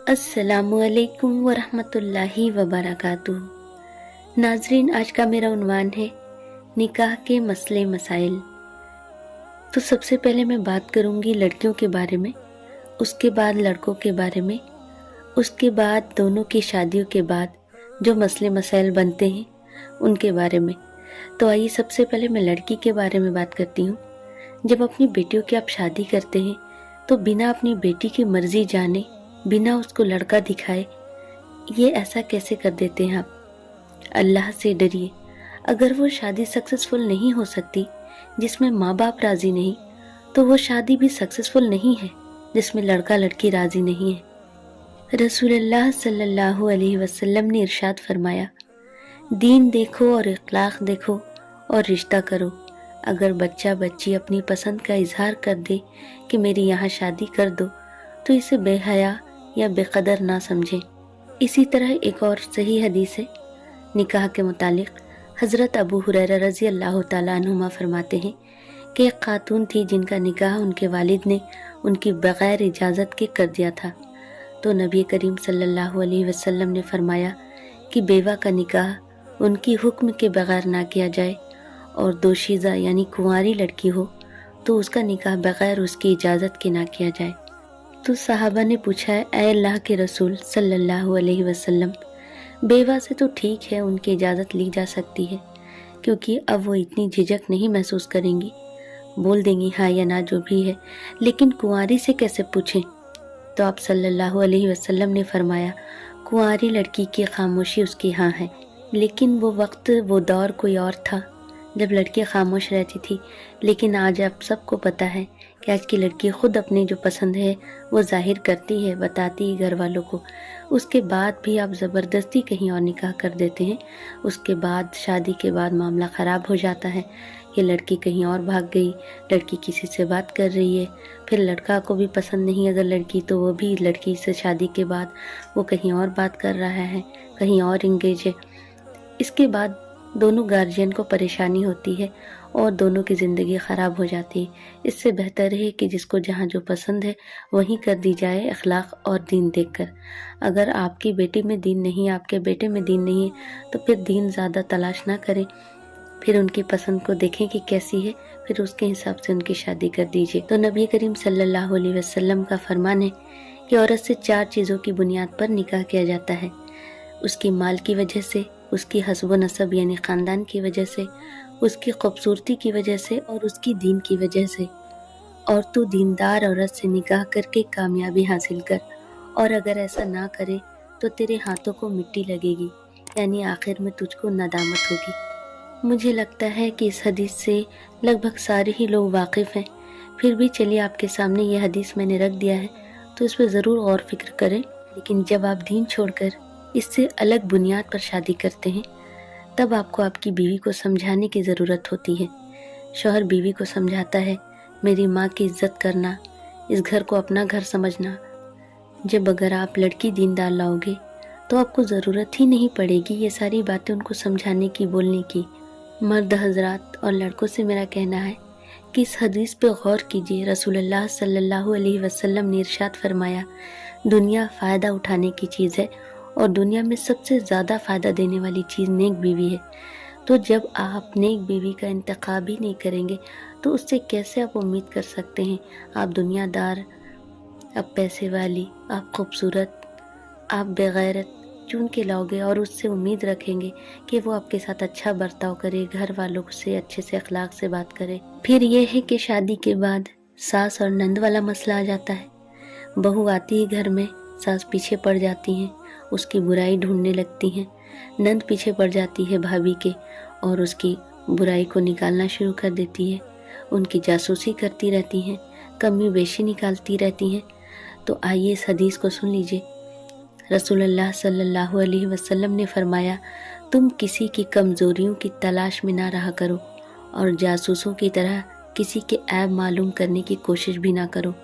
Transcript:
अस्सलामुअलैकुम वरहमतुल्लाहि वबरकातुहू। नाजरीन, आज का मेरा उन्वान है निकाह के मसले मसाइल। तो सबसे पहले मैं बात करूंगी लड़कियों के बारे में, उसके बाद लड़कों के बारे में, उसके बाद दोनों की शादियों के बाद जो मसले मसाइल बनते हैं उनके बारे में। तो आइए सबसे पहले मैं लड़की के बारे में बात करती हूँ। जब अपनी बेटियों की आप शादी करते हैं तो बिना अपनी बेटी की मर्जी जाने, बिना उसको लड़का दिखाए, ये ऐसा कैसे कर देते हैं आप? अल्लाह से डरिए। अगर वो शादी सक्सेसफुल नहीं हो सकती जिसमें माँ बाप राजी नहीं, तो वो शादी भी सक्सेसफुल नहीं है जिसमें लड़का लड़की राजी नहीं है। रसूलुल्लाह सल्लल्लाहु अलैहि वसल्लम ने इरशाद फरमाया, दीन देखो और इखलाक देखो और रिश्ता करो। अगर बच्चा बच्ची अपनी पसंद का इजहार कर दे कि मेरी यहाँ शादी कर दो, तो इसे बेहया या बेकदर ना समझें। इसी तरह एक और सही हदीस है निकाह के मुतालिक। हज़रत अबू हुरैरा रज़ी अल्लाह ताला अन्हुमा फरमाते हैं कि एक खातून थी जिनका निकाह उनके वालिद ने उनकी बग़ैर इजाज़त के कर दिया था। तो नबी करीम सल्लल्लाहु अलैहि वसल्लम ने फरमाया कि बेवा का निकाह उनकी हुक्म के बग़ैर ना किया जाए, और दोशीज़ा यानी कुंवारी लड़की हो तो उसका निकाह बग़ैर उसकी इजाज़त के ना किया जाए। तो सहाबा ने पूछा है, ऐ अल्लाह के रसूल सल्लल्लाहु अलैहि वसल्लम, बेवा से तो ठीक है उनकी इजाज़त ली जा सकती है, क्योंकि अब वो इतनी झिझक नहीं महसूस करेंगी, बोल देंगी हाँ या ना जो भी है, लेकिन कुंवारी से कैसे पूछें? तो आप सल्लल्लाहु अलैहि वसल्लम ने फरमाया, कुंवारी लड़की की खामोशी उसकी हाँ है। लेकिन वो वक्त वो दौर कोई और था जब लड़की खामोश रहती थी, लेकिन आज आप सबको पता है कि आज की लड़की खुद अपनी जो पसंद है वो जाहिर करती है, बताती है घर वालों को। उसके बाद भी आप ज़बरदस्ती कहीं और निकाह कर देते हैं। उसके बाद शादी के बाद मामला ख़राब हो जाता है कि लड़की कहीं और भाग गई, लड़की किसी से बात कर रही है, फिर लड़का को भी पसंद नहीं अगर लड़की, तो वो भी लड़की से शादी के बाद वो कहीं और बात कर रहा है, कहीं और इंगेज है। इसके बाद दोनों गार्जियन को परेशानी होती है और दोनों की ज़िंदगी ख़राब हो जाती है। इससे बेहतर है कि जिसको जहाँ जो पसंद है वहीं कर दी जाए, अखलाक और दीन देखकर। अगर आपकी बेटी में दीन नहीं, आपके बेटे में दीन नहीं है, तो फिर दीन ज़्यादा तलाश ना करें, फिर उनकी पसंद को देखें कि कैसी है, फिर उसके हिसाब से उनकी शादी कर दीजिए। तो नबी करीम सल्लल्लाहु अलैहि वसल्लम का फरमान है कि औरत से 4 चीज़ों की बुनियाद पर निकाह किया जाता है। उसकी माल की वजह से, उसकी हस्ब नसब यानी ख़ानदान की वजह से, उसकी खूबसूरती की वजह से और उसकी दीन की वजह से। और तू दीनदार औरत से निकाह करके कामयाबी हासिल कर, और अगर ऐसा ना करे तो तेरे हाथों को मिट्टी लगेगी, यानी आखिर में तुझको नदामत होगी। मुझे लगता है कि इस हदीस से लगभग सारे ही लोग वाकिफ़ हैं, फिर भी चलिए आपके सामने ये हदीस मैंने रख दिया है, तो इस पर ज़रूर गौर फिक्र करें। लेकिन जब आप दीन छोड़कर इससे अलग बुनियाद पर शादी करते हैं, तब आपको आपकी बीवी को समझाने की ज़रूरत होती है। शौहर बीवी को समझाता है, मेरी माँ की इज़्ज़त करना, इस घर को अपना घर समझना। जब अगर आप लड़की दीनदार लाओगे तो आपको ज़रूरत ही नहीं पड़ेगी ये सारी बातें उनको समझाने की, बोलने की। मर्द हजरात और लड़कों से मेरा कहना है कि इस हदीस पे गौर कीजिए। रसूलुल्लाह सल्लल्लाहु अलैहि वसल्लम ने इरशाद फरमाया, दुनिया फ़ायदा उठाने की चीज़ है और दुनिया में सबसे ज़्यादा फ़ायदा देने वाली चीज़ नेक बीवी है। तो जब आप नेक बीवी का इंतखाब ही नहीं करेंगे तो उससे कैसे आप उम्मीद कर सकते हैं आप दुनियादार, आप पैसे वाली, आप खूबसूरत, आप बेगैरत चुन के लाओगे और उससे उम्मीद रखेंगे कि वो आपके साथ अच्छा बर्ताव करे, घर वालों से अच्छे से अखलाक से बात करे। फिर ये है कि शादी के बाद सास और नंद वाला मसला आ जाता है। बहू आती है घर में, सास पीछे पड़ जाती हैं, उसकी बुराई ढूंढने लगती हैं। नंद पीछे पड़ जाती है भाभी के और उसकी बुराई को निकालना शुरू कर देती है, उनकी जासूसी करती रहती हैं, कमी बेशी निकालती रहती हैं। तो आइए इस हदीस को सुन लीजिए। रसूलुल्लाह सल्लल्लाहु अलैहि वसल्लम ने फरमाया, तुम किसी की कमज़ोरियों की तलाश में ना रहा करो और जासूसों की तरह किसी के ऐब मालूम करने की कोशिश भी ना करो।